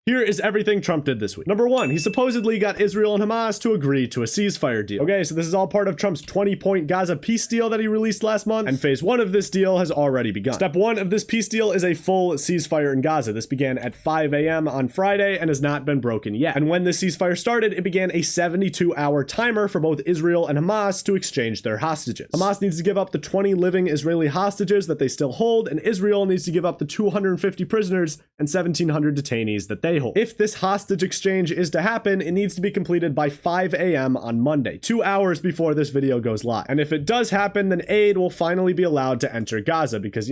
Here is everything Trump did this week. Number 1, he supposedly got Israel and Hamas to agree to a ceasefire deal. Okay, so this is all part of Trump's 20-point Gaza peace deal that he released last month, and phase 1 of this deal has already begun. Step 1 of this peace deal is a full ceasefire in Gaza. This began at 5 a.m. on Friday and has not been broken yet. And when this ceasefire started, it began a 72-hour timer for both Israel and Hamas to exchange their hostages. Hamas needs to give up the 20 living Israeli hostages that they still hold, and Israel needs to give up the 250 prisoners and 1,700 detainees that they hold. If this hostage exchange is to happen, it needs to be completed by 5 a.m. on Monday, 2 hours before this video goes live. And if it does happen, then aid will finally be allowed to enter Gaza because,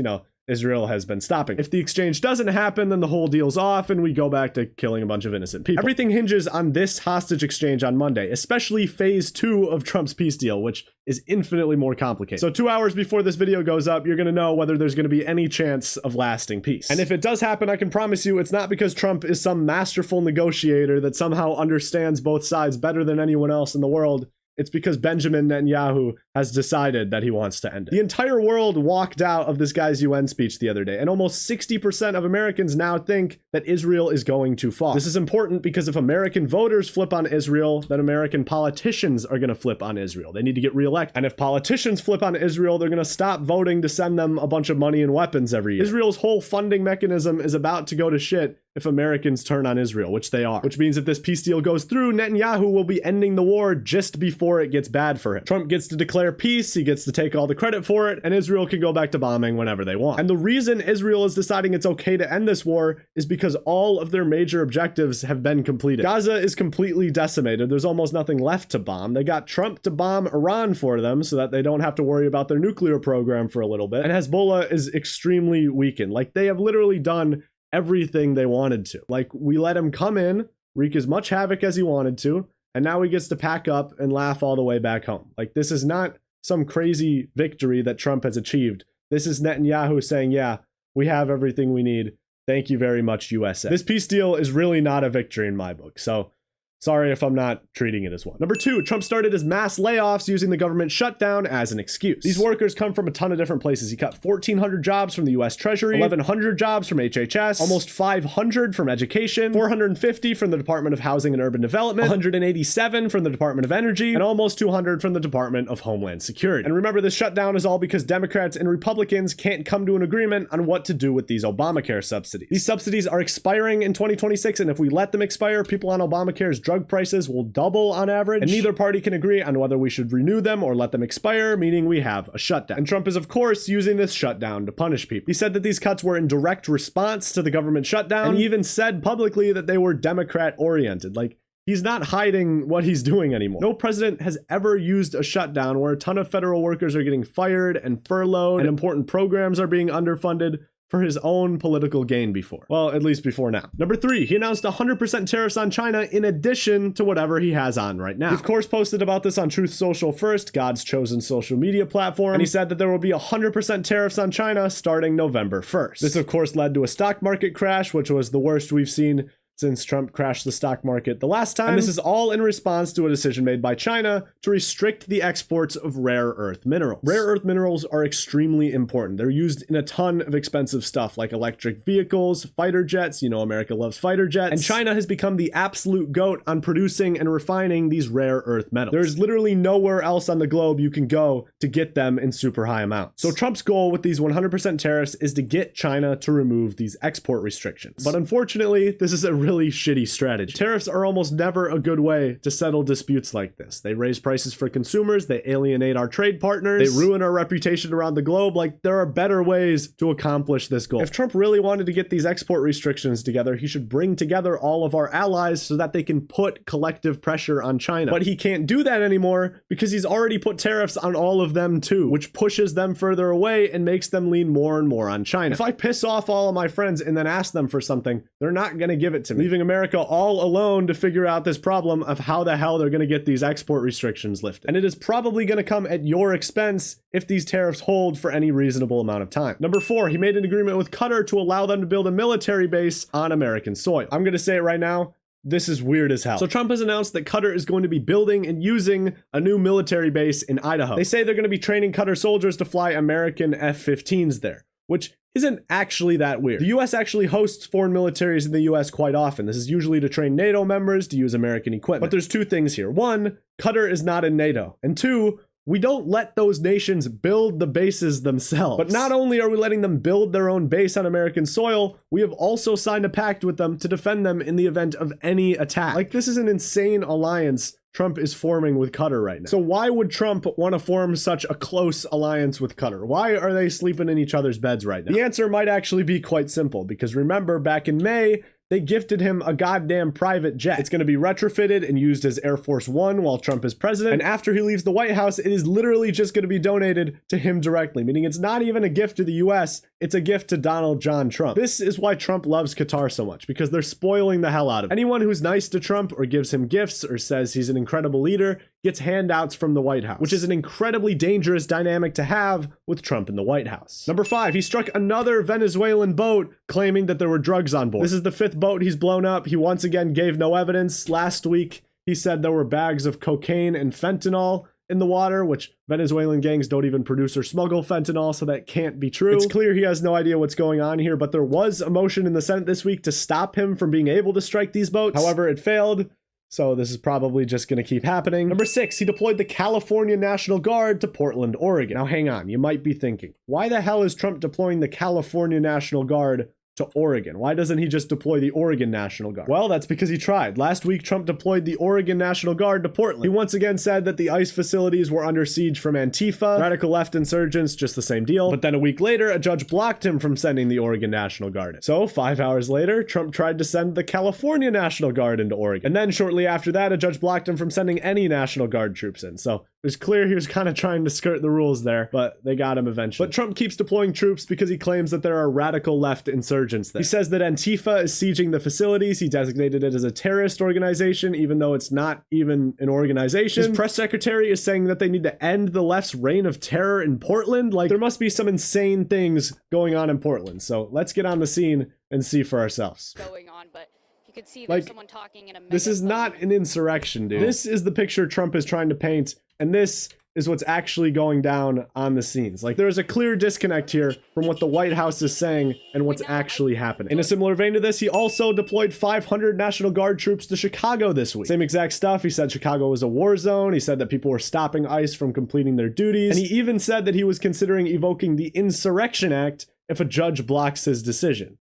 Israel has been stopping. If the exchange doesn't happen, then the whole deal's off and we go back to killing a bunch of innocent people. Everything hinges on this hostage exchange on Monday, especially phase 2 of Trump's peace deal, which is infinitely more complicated. So 2 hours before this video goes up, you're gonna know whether there's gonna be any chance of lasting peace. And if it does happen, I can promise you it's not because Trump is some masterful negotiator that somehow understands both sides better than anyone else in the world. It's because Benjamin Netanyahu has decided that he wants to end it. The entire world walked out of this guy's UN speech the other day, and almost 60% of Americans now think that Israel is going too far. This is important because if American voters flip on Israel, then American politicians are going to flip on Israel. They need to get reelected. And if politicians flip on Israel, they're going to stop voting to send them a bunch of money and weapons every year. Israel's whole funding mechanism is about to go to shit if Americans turn on Israel, which they are. Which means if this peace deal goes through, Netanyahu will be ending the war just before it gets bad for him. Trump gets to declare peace, he gets to take all the credit for it, and Israel can go back to bombing whenever they want. And the reason Israel is deciding it's okay to end this war is because all of their major objectives have been completed. Gaza is completely decimated. There's almost nothing left to bomb. They got Trump to bomb Iran for them so that they don't have to worry about their nuclear program for a little bit. And Hezbollah is extremely weakened. Like, they have literally done everything they wanted to. Like, we let him come in, wreak as much havoc as he wanted to, and now he gets to pack up and laugh all the way back home. Like, this is not some crazy victory that Trump has achieved. This is Netanyahu saying, yeah, we have everything we need. Thank you very much, USA. This peace deal is really not a victory in my book, so sorry if I'm not treating it as one. Number 2, Trump started his mass layoffs using the government shutdown as an excuse. These workers come from a ton of different places. He cut 1,400 jobs from the US Treasury, 1,100 jobs from HHS, almost 500 from education, 450 from the Department of Housing and Urban Development, 187 from the Department of Energy, and almost 200 from the Department of Homeland Security. And remember, this shutdown is all because Democrats and Republicans can't come to an agreement on what to do with these Obamacare subsidies. These subsidies are expiring in 2026, and if we let them expire, people on Obamacare's drug prices will double on average, and neither party can agree on whether we should renew them or let them expire, meaning we have a shutdown. And Trump is, of course, using this shutdown to punish people. He said that these cuts were in direct response to the government shutdown, and he even said publicly that they were Democrat-oriented. Like, he's not hiding what he's doing anymore. No president has ever used a shutdown where a ton of federal workers are getting fired and furloughed, and important programs are being underfunded for his own political gain before. Well, at least before now. Number 3, he announced 100% tariffs on China in addition to whatever he has on right now. He, of course, posted about this on Truth Social first, God's chosen social media platform, and he said that there will be 100% tariffs on China starting November 1st. This, of course, led to a stock market crash, which was the worst we've seen since Trump crashed the stock market the last time. And this is all in response to a decision made by China to restrict the exports of rare earth minerals. Rare earth minerals are extremely important. They're used in a ton of expensive stuff like electric vehicles, fighter jets. You know, America loves fighter jets. And China has become the absolute goat on producing and refining these rare earth metals. There's literally nowhere else on the globe you can go to get them in super high amounts. So Trump's goal with these 100% tariffs is to get China to remove these export restrictions. But unfortunately, this is a really shitty strategy. Tariffs are almost never a good way to settle disputes like this. They raise prices for consumers, they alienate our trade partners, they ruin our reputation around the globe. Like, there are better ways to accomplish this goal. If Trump really wanted to get these export restrictions together, he should bring together all of our allies so that they can put collective pressure on China. But he can't do that anymore because he's already put tariffs on all of them too, which pushes them further away and makes them lean more and more on China. If I piss off all of my friends and then ask them for something, they're not going to give it to me, leaving America all alone to figure out this problem of how the hell they're going to get these export restrictions lifted. And it is probably going to come at your expense if these tariffs hold for any reasonable amount of time. Number 4, he made an agreement with Qatar to allow them to build a military base on American soil. I'm going to say it right now. This is weird as hell. So Trump has announced that Qatar is going to be building and using a new military base in Idaho. They say they're going to be training Qatar soldiers to fly American F-15s there. which isn't actually that weird. The US actually hosts foreign militaries in the US quite often. This is usually to train NATO members to use American equipment. But there's two things here. One, Qatar is not in NATO. And two, we don't let those nations build the bases themselves. But not only are we letting them build their own base on American soil, we have also signed a pact with them to defend them in the event of any attack. Like, this is an insane alliance Trump is forming with Qatar right now. So why would Trump want to form such a close alliance with Qatar? Why are they sleeping in each other's beds right now? The answer might actually be quite simple, because remember, back in May, they gifted him a goddamn private jet. It's going to be retrofitted and used as Air Force One while Trump is president. And after he leaves the White House, it is literally just going to be donated to him directly, meaning it's not even a gift to the US, it's a gift to Donald John Trump. This is why Trump loves Qatar so much, because they're spoiling the hell out of it. Anyone who's nice to Trump or gives him gifts or says he's an incredible leader gets handouts from the White House, which is an incredibly dangerous dynamic to have with Trump in the White House. Number 5, he struck another Venezuelan boat claiming that there were drugs on board. This is the 5th boat he's blown up. He once again gave no evidence. Last week, he said there were bags of cocaine and fentanyl in the water, which Venezuelan gangs don't even produce or smuggle fentanyl, so that can't be true. It's clear he has no idea what's going on here, but there was a motion in the Senate this week to stop him from being able to strike these boats. However, it failed, so this is probably just going to keep happening. Number 6, he deployed the California National Guard to Portland, Oregon. Now hang on, you might be thinking, why the hell is Trump deploying the California National Guard to Oregon? Why doesn't he just deploy the Oregon National Guard? Well, that's because he tried. Last week, Trump deployed the Oregon National Guard to Portland. He once again said that the ICE facilities were under siege from Antifa, radical left insurgents, just the same deal. But then a week later, a judge blocked him from sending the Oregon National Guard in. So 5 hours later, Trump tried to send the California National Guard into Oregon. And then shortly after that, a judge blocked him from sending any National Guard troops in. So it was clear he was kind of trying to skirt the rules there, but they got him eventually. But Trump keeps deploying troops because he claims that there are radical left insurgents there. He says that Antifa is sieging the facilities. He designated it as a terrorist organization, even though it's not even an organization. His press secretary is saying that they need to end the left's reign of terror in Portland. Like, there must be some insane things going on in Portland. So let's get on the scene and see for ourselves. Going on, but you could see there's someone talking in a megaphone. This is not an insurrection, dude. This is the picture Trump is trying to paint, and this is what's actually going down on the scenes. Like, there's a clear disconnect here from what the White House is saying and what's actually happening. In a similar vein to this, he also deployed 500 National Guard troops to Chicago this week. Same exact stuff. He said Chicago was a war zone. He said that people were stopping ICE from completing their duties. And he even said that he was considering evoking the Insurrection Act if a judge blocks his decision.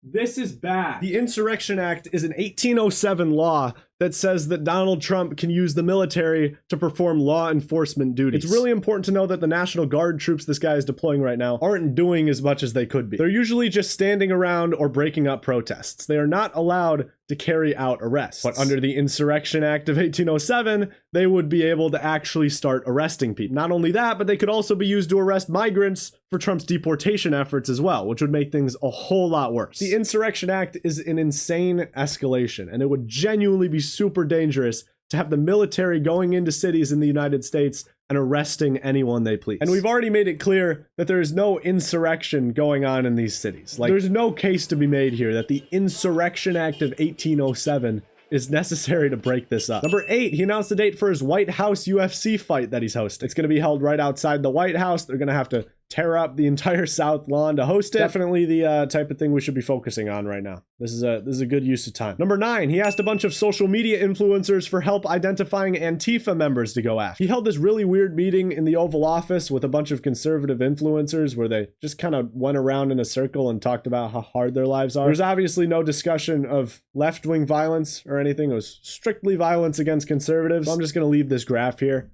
This is bad. The Insurrection Act is an 1807 law that says that Donald Trump can use the military to perform law enforcement duties. It's really important to know that the National Guard troops this guy is deploying right now aren't doing as much as they could be. They're usually just standing around or breaking up protests. They are not allowed to carry out arrests. But under the Insurrection Act of 1807, they would be able to actually start arresting people. Not only that, but they could also be used to arrest migrants for Trump's deportation efforts as well, which would make things a whole lot worse. The Insurrection Act is an insane escalation, and it would genuinely be super dangerous to have the military going into cities in the United States and arresting anyone they please. And we've already made it clear that there is no insurrection going on in these cities. Like, there's no case to be made here that the Insurrection Act of 1807 is necessary to break this up. Number 8, he announced the date for his White House UFC fight that he's hosting. It's going to be held right outside the White House. They're going to have to tear up the entire South Lawn to host it. Definitely the type of thing we should be focusing on right now. This is a good use of time. Number 9, he asked a bunch of social media influencers for help identifying Antifa members to go after. He held this really weird meeting in the Oval Office with a bunch of conservative influencers where they just kind of went around in a circle and talked about how hard their lives are. There's obviously no discussion of left-wing violence or anything. It was strictly violence against conservatives. So I'm just going to leave this graph here.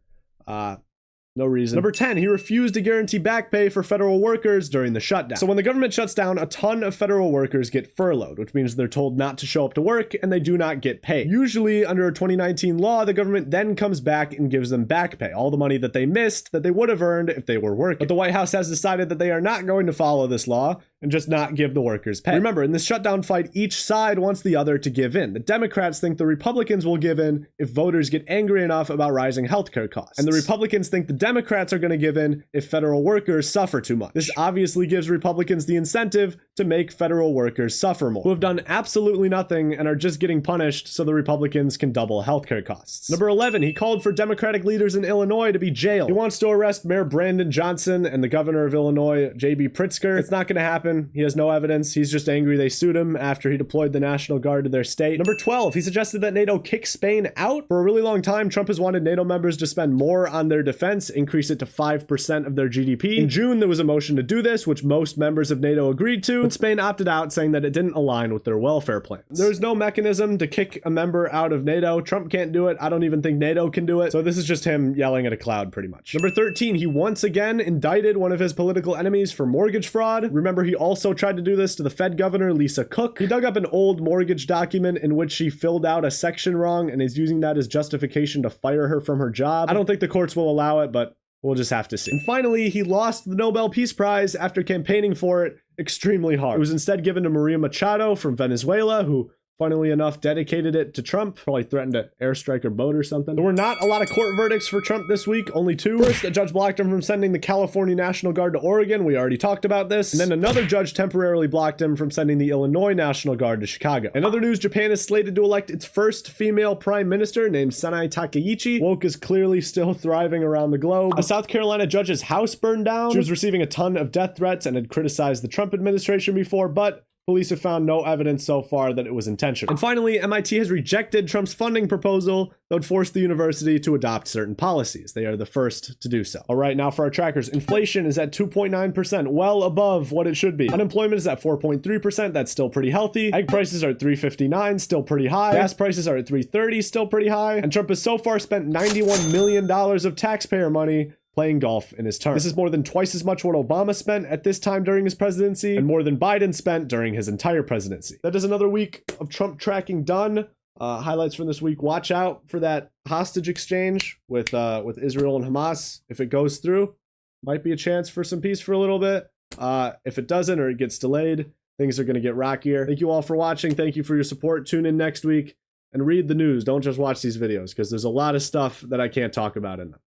No reason. Number 10, he refused to guarantee back pay for federal workers during the shutdown. So when the government shuts down, a ton of federal workers get furloughed, which means they're told not to show up to work and they do not get paid. Usually under a 2019 law, the government then comes back and gives them back pay, all the money that they missed that they would have earned if they were working. But the White House has decided that they are not going to follow this law and just not give the workers pay. Remember, in this shutdown fight, each side wants the other to give in. The Democrats think the Republicans will give in if voters get angry enough about rising healthcare costs. And the Republicans think the Democrats are going to give in if federal workers suffer too much. This obviously gives Republicans the incentive to make federal workers suffer more, who have done absolutely nothing and are just getting punished so the Republicans can double healthcare costs. Number 11, he called for Democratic leaders in Illinois to be jailed. He wants to arrest Mayor Brandon Johnson and the governor of Illinois, J.B. Pritzker. It's not going to happen. He has no evidence. He's just angry they sued him after he deployed the National Guard to their state. Number 12, he suggested that NATO kick Spain out. For a really long time, Trump has wanted NATO members to spend more on their defense, increase it to 5% of their GDP. In June, there was a motion to do this, which most members of NATO agreed to, but Spain opted out, saying that it didn't align with their welfare plans. There's no mechanism to kick a member out of NATO. Trump can't do it. I don't even think NATO can do it. So this is just him yelling at a cloud, pretty much. Number 13, he once again indicted one of his political enemies for mortgage fraud. Remember, he also tried to do this to the Fed governor, Lisa Cook. He dug up an old mortgage document in which she filled out a section wrong and is using that as justification to fire her from her job. I don't think the courts will allow it, but we'll just have to see. And finally, he lost the Nobel Peace Prize after campaigning for it extremely hard. It was instead given to Maria Machado from Venezuela, who, funnily enough, dedicated it to Trump. Probably threatened to airstrike her boat or something. There were not a lot of court verdicts for Trump this week, only 2. First, a judge blocked him from sending the California National Guard to Oregon. We already talked about this. And then another judge temporarily blocked him from sending the Illinois National Guard to Chicago. In other news, Japan is slated to elect its first female prime minister, named Sanai Takaichi. Woke is clearly still thriving around the globe. A South Carolina judge's house burned down. She was receiving a ton of death threats and had criticized the Trump administration before, but police have found no evidence so far that it was intentional. And finally, MIT has rejected Trump's funding proposal that would force the university to adopt certain policies. They are the first to do so. All right, now for our trackers. Inflation is at 2.9%, well above what it should be. Unemployment is at 4.3%, that's still pretty healthy. Egg prices are at $3.59, still pretty high. Gas prices are at $3.30, still pretty high. And Trump has so far spent $91 million of taxpayer money playing golf in his term. This is more than twice as much what Obama spent at this time during his presidency, and more than Biden spent during his entire presidency. That is another week of Trump tracking done. Highlights from this week: watch out for that hostage exchange with Israel and Hamas. If it goes through, might be a chance for some peace for a little bit. If it doesn't, or it gets delayed, things are going to get rockier. Thank you all for watching. Thank you for your support. Tune in next week and read the news. Don't just watch these videos, because there's a lot of stuff that I can't talk about in them.